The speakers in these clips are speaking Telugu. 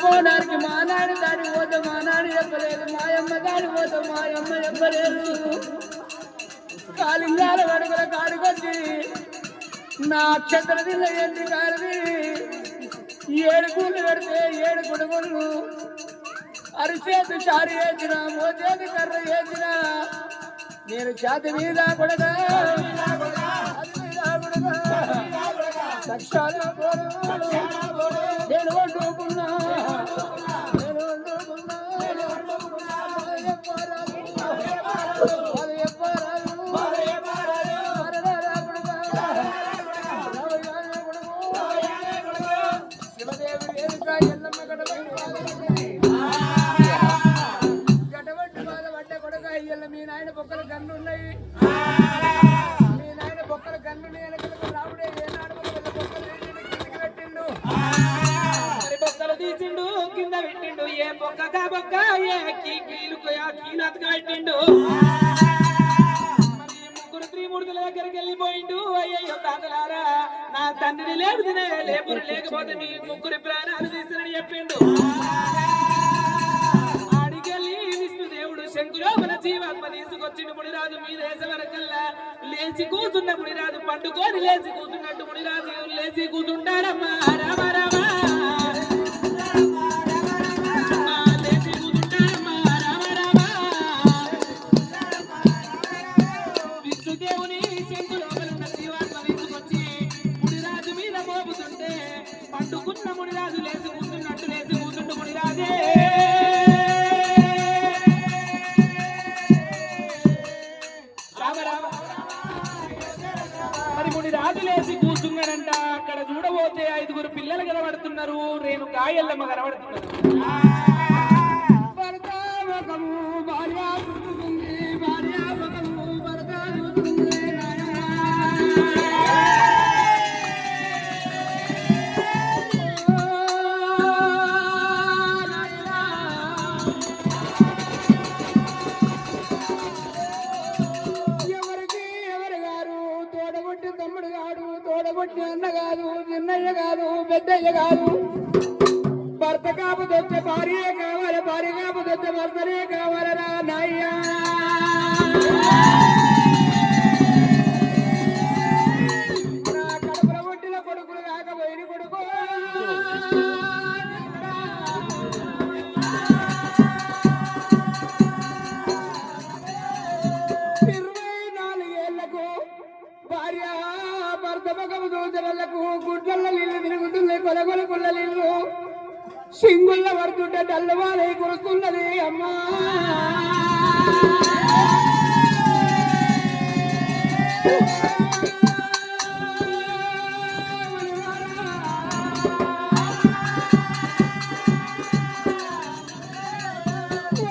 పోవడానికి మా నాన్న దాడి పోతే మా నాన్న చెప్పలేదు, మాయమ్మ దాడి పోతే మాయమ్మ చెప్పలేదు. కాలింగాల వడుగుల కాడుకొచ్చి నా అక్షత్ర దిల్ల ఎండి కాలిది 7 కూళ్ళు పెడితే 7 కుడుగులు అరిచేతి చారి వేసిన మోచేతి కర్ర వేసిన నేను చేతి మీద కొడగా లక్షాలు నేను వండుకున్నా మీ నాయన బొక్కల గన్ను ఉన్నాయి, మీ నాయన బొక్కల గన్ను రావుడే ఏనాడు పెట్టిండు, మరి బొక్కలు తీసిండు కింద పెట్టిండు. ఏ బొక్క కా బొక్క ఏ కీలు కీలతగా పెట్టిండు. మరి ముగ్గురు త్రిమూర్తుల దగ్గరికి వెళ్ళిపోయిండు. అయ్యయ్యో తాతలారా, నా తండ్రిని లేపుదినే లేపురు లేకపోతే మీ ముగ్గురి ప్రాణాలు తీస్తానని చెప్పిండు. శంకులోపల జీవాత్మ తీసుకొచ్చిండు. మునిరాజు మీద వేసవరకల్లా లేచి కూర్చున్న మునిరాజు పండుకొని లేచి కూర్చున్నట్టు మునిరాజు లేచి కూర్చుంటాడమ్మా. రామ రామ లేచి కూర్చుంటాడమ్మా. రామ రామ విష్ణుదేవుని శంకులోపల ఉన్న జీవాత్మ తీసుకొచ్చి మునిరాజు మీద మోపుతుంటే పండుకున్న మునిరాజు లేచి కూర్చున్నట్టు లేచి కూర్చుంటూ మునిరాజే రాజులేసి కూర్చున్నాడంట. అక్కడ చూడబోతే 5 పిల్లలు కనబడుతున్నారు, రేణుకా ఎల్లమ్మ కనబడుతున్నారు. అన్న కాదు, చిన్నయ్య కాదు, పెద్దయ్య కాదు. భర్త కాకపోతే భార్యే కావాలి, భార్య కాకపోతే భర్తనే కావాలరా నాయ్యా. నా కడుపుల పుట్టిన కొడుకులు కాకపోయిన కొడుకు 24 ఏళ్లకు భార్య భర్తమగము దూచనలకు గుడ్లల్ల నీళ్లు తిరుగుతుంది, కొలగొల గుళ్ళ నీళ్లు సింగుళ్ళ పడుతుంటే డల్లవాలై కురుస్తున్నది అమ్మా.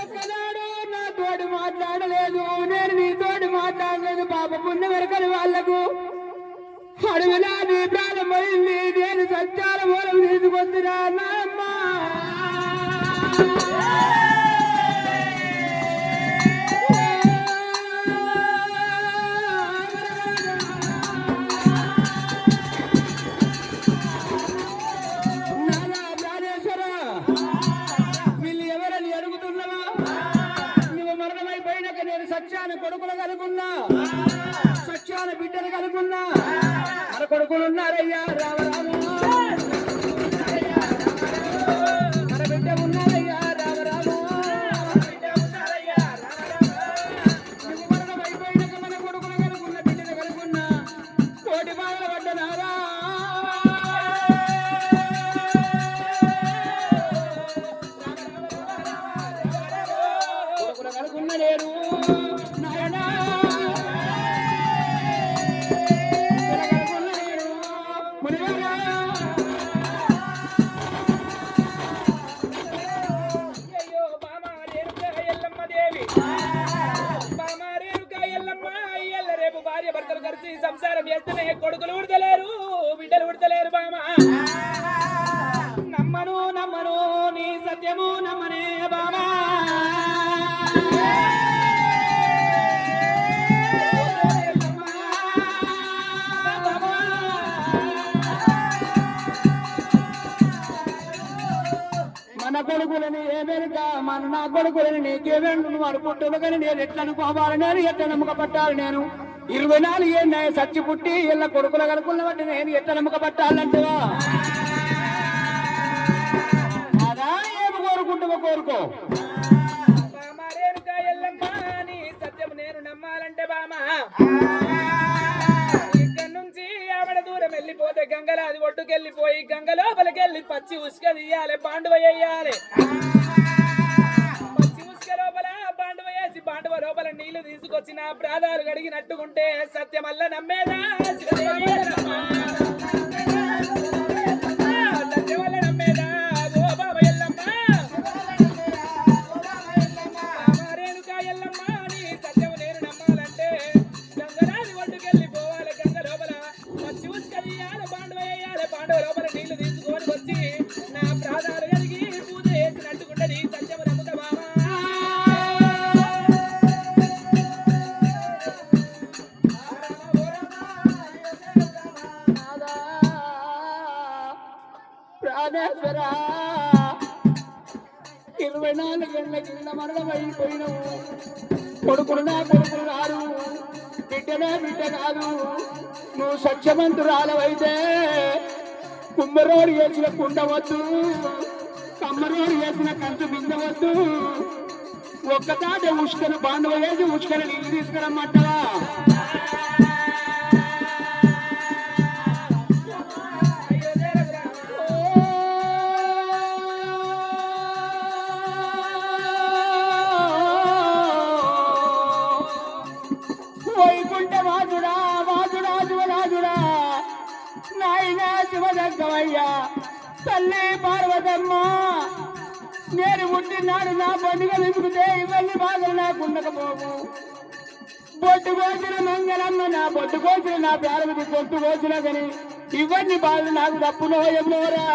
ఒక్కనాడు నా తోడు మాట్లాడలేదు, నేను నీ తోడు మాట్లాడలేదు. పాపమున్న వెరకలు వాళ్లకు అడవిలా నీ ప్రారంభమైంది, నేను సత్యాల మూలం తీసుకొద్దురా నాయమ్మా. నానా ప్రాణేశ్వర, వీళ్ళు ఎవరని అడుగుతున్నావా? నువ్వు మరణమైపోయినాక నేను సత్యాన్ని కొడుకులు కలుగున్నా, సత్యాన్ని బిడ్డలు కలుగున్నా. మన కొడుకులు ఉన్నారయ్యా రామరాము, మన బిడ్డ ఉన్నారయ్యా రామరాము. నువ్వు మరణమైపోయినాక మన కొడుకులు కలుగున్న, బిడ్డలు కలుగున్న కోటి బాధలు పడ్డనారా. కొడుకులు కలుగున్న లేరు నాయనా. సంసారం చేస్తేనే కొడుకులు ఉడతలేరు, బిడ్డలు ఉడతలేరు బామా. నమ్మను నమ్మను నీ సత్యము నమ్మనే బామా. మన కొడుకులని ఏమేనుక నా కొడుకులని నీకేమేండు నువ్వు అనుకుంటున్నా కానీ నేను ఎట్లా అనుకోవాలి, నేను ఎట్లా నమ్మక పట్టాలి, నేను 24 ఏళ్ళు సచ్చి పుట్టి ఇలా కొడుకులు కనుక్కున్న బట్టి నేను ఎట్లా నమ్మక పట్టాలంటవా? అదా ఏమి కోరుకుంటావో కోరుకో. సత్యం నేను నమ్మాలంటే బామా ఇక్కడ నుంచి ఆవిడ దూరం వెళ్ళిపోతే గంగలో అది ఒడ్డుకెళ్ళిపోయి గంగ లోపలికెళ్ళి పచ్చి ఉసుక తీయాలి, బాండువ వేయాలి. పచ్చి ఉసుక లోపల బాండువ వేసి బాండువ లోపల నీళ్లు తీసుకొచ్చి నా ప్రాధాలు కడిగినట్టుకుంటే సత్యమల్ల నమ్మేదా? సత్యమల్ల నమ్మేదా? ఓ బాబా ఎల్లమ్మ రేణుకా ఎల్లమ్మ నీ సత్యం నేను నమ్మాలంటే గంగరాది ఒడ్డుకెళ్ళి పోవాలి, గంగ లోపల పచ్చి ఉసుక తీయాలి, బాండువ వేయాలి, బాండువ లోపల నీళ్లు తీసుకొని వచ్చి నా ప్రాధాలు కలిగి పూజ చేసినట్టుకుంటే నీ సత్యం నమ్ముతా బాబా. ప్రాణేశ్వరా 24 గంటల కింద మరణమైపోయినవు. కొడుకులు నా కొడుకులు రారు, బిడ్డనే బిడ్డ కాదు. నువ్వు సత్యవంతురాలవైతే కుమ్మరోడు వేసిన కుండవద్దు, కమ్మరోడు వేసిన కంచు బిందవద్దు. ఒక్కతాట ఉష్కను బాంధవ వేసి ఉష్కను నీళ్ళు తీసుకురమ్మంటావా? నాయనా శివదగ్గమయ్యా తల్లి పార్వతమ్మ నేను పుట్టినాడు నా పండుగ నింపుతే ఇవన్నీ బాధలు నాకు ఉండకపోవు. బొట్టు కోసిన మంగళమ్మ నా బొట్టు కోసిన నా ప్రారంభి పొట్టు కోసిన కానీ ఇవన్నీ బాధలు నాకు తప్పునో ఏమోరా.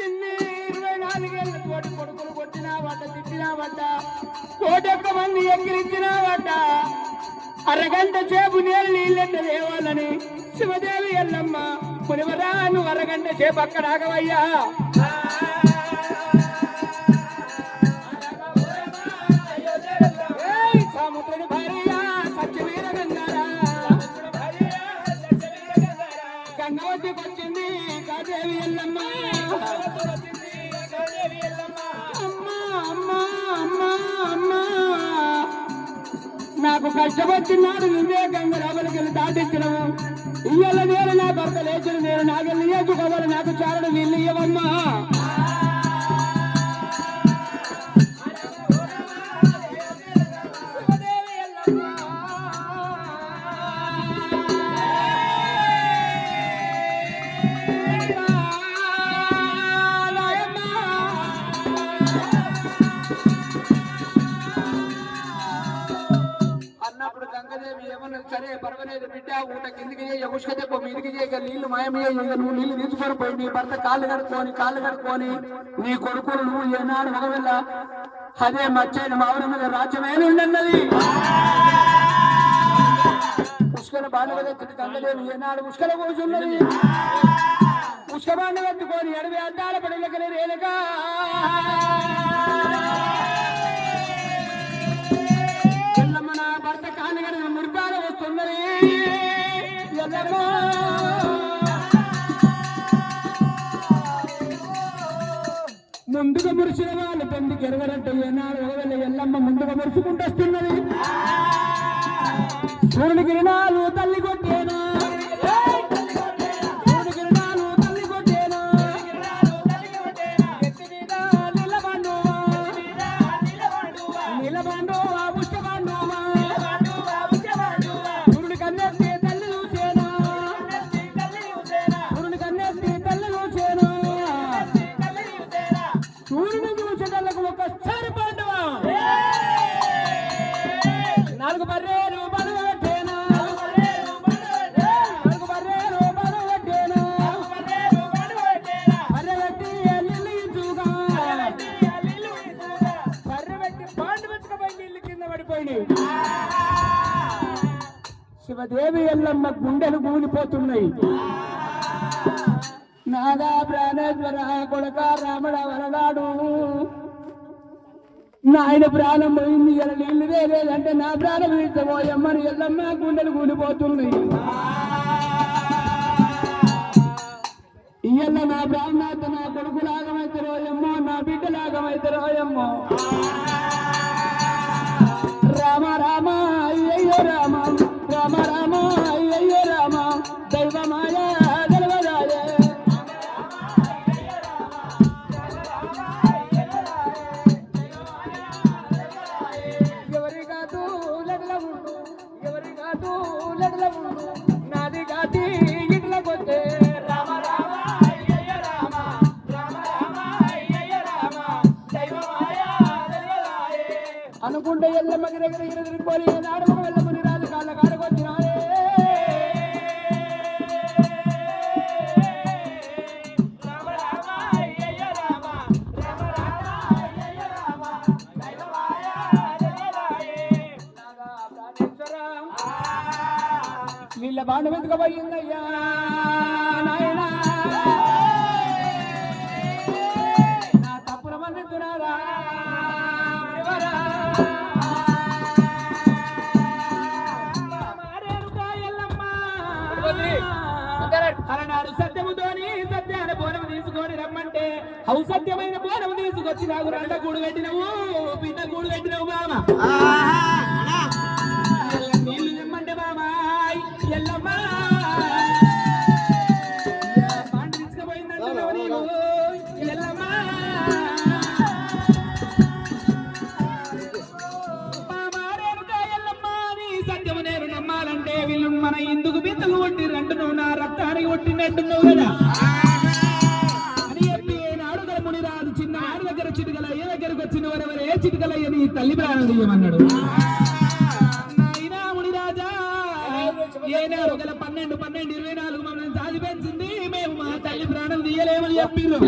ఇన్ని 24 ఏళ్ళ తోటి కొడుకులు కొట్టినావట, తిట్టినావట, కోటొక్క మంది ఎక్కిరించినావట. అరగంట సేపు నేను నీళ్ళెంట దేవాలని శివదేవి ఎల్లమ్మ మునివరా నువ్వు అరగంట సేపు అక్కడ ఆగవయ్యా. సముద్రుడి భార్య సత్యవీర గంగారా గంగవతికి వచ్చింది కాదేవి ఎల్లమ్మ. అమ్మా అమ్మా అమ్మా అమ్మా నాకు కష్టపడుతున్నాడు నువ్వే గంగ లోపలికి వెళ్ళి దాటించినవు. ఇయ్యాల నేను నా భర్త లేచిన నేను నాగల్ని ఏచుకోవాలి, నాకు చారడు వీళ్ళు ఇవ్వమ్మా. సరే పర్వాలేదు బిడ్డ, ఊట కిందికి ఉష్క చెప్ప మీదికి చేయక నీళ్లు మాయమయ్య, నువ్వు నీళ్లు తీసుకొని పోయి నీ భర్త కాళ్ళు కడుక్కొని నీ కొడుకులు నువ్వు ఏనాడు మగవల్ల అదే మచ్చైన మావరం మీద రాజ్యమైన ఉండన్నది. ఉష్కల బాండవ తెచ్చి గంగదేవి ఏనాడు ఉష్కల కూర్చున్నది. ఉష్క బాండవ ఎత్తుకొని అడవి అడ్డాల పడలకలే రేలుగా మురిపాల వస్తున్నది. ముందుగా మురిసిన వాళ్ళు పెళ్లి గెరగడంటే ఏనాడు ఒకవేళ ఎల్లమ్మ ముందుగా మురుచుకుంటూ వస్తున్నది. సూర్యుని గిరినాలు తల్లి కొట్టేనా, సూర్యుని గిరినాలు తల్లి కొట్టేనా, ఎత్తి మీద నిలబండువా నిలబండువా పుష్పబండువా ఒక్కసారి పాండవా 4 బర్రెలు బలువ పెట్టేనా, 4 ఎల్లమ్మ గుండెలు కూలిపోతున్నాయి. నాదా ప్రాణేశ్వర కొడక రామడ వరదాడు నాయన ప్రాణం పోయింది. ఇలా నీళ్లు లేదంటే నా ప్రాణం విడిచిపోయమ్మని ఎల్లమ్మ గుండెలు కూలిపోతున్నాయి. ఇయ్యల్ల నా బ్రాహ్మణ నా కొడుకు లాగమైతరోయమ్మో నా బిడ్డ లాగమైతరోయమ్మో. రామ రామ అయ్యయ్యో రామ రామ రామ అయ్యయ్యో రామ దైవమాయ దైవరాయే ఎవరి కాదు లగ్ల ఉండు ఎవరి కాదు లగ్ల ఉండు నాది కాది ఇట్ల కొద్దే అనుకుంటే ఎల్లమ్మకి దగ్గర తిరిగిపోయి నాడుకు వెళ్ళమని రాదు కాళ్ళ కాడకొచ్చినాడే. వీళ్ళ బాండ వెతుకపోయిందయ్యా నాయనా నా తప్పుల మన్నిస్తున్నారా అలనాడు సత్యముతోని సత్యాన్ని బోనం తీసుకొని రమ్మంటే సత్యమైన బోనం తీసుకొచ్చి నాకు రెండ కూడు పెట్టినవు బిడ్డ కూడు పెట్టినవు మామ. నీళ్లు నిమ్మంటే మామ ఎల్లమ్మ పండు తీసుకుపోయిందంటున్నావు నీవు ఎల్లమ్మ. సత్యము నేను నమ్మాలంటే వీళ్ళు మన ఎందుకు బిందుకు కొట్టిరంటున్నావు నా రక్తానికి కొట్టినట్టున్నావు కదా అని చెప్పి నాడుగల మునిరాజు చిన్న ఆడు దగ్గర చిటికల ఏ దగ్గరకు వచ్చిన వారెవరు ఏ చిటికల నీ తల్లి ప్రాణం తీయమన్నాడు. నాయనా మునిరాజా ఏ నాడుగల 12 24 మమ్మల్ని సాధి పెంచింది మేము మా తల్లి ప్రాణం తీయలేమని చెప్పిర్రు.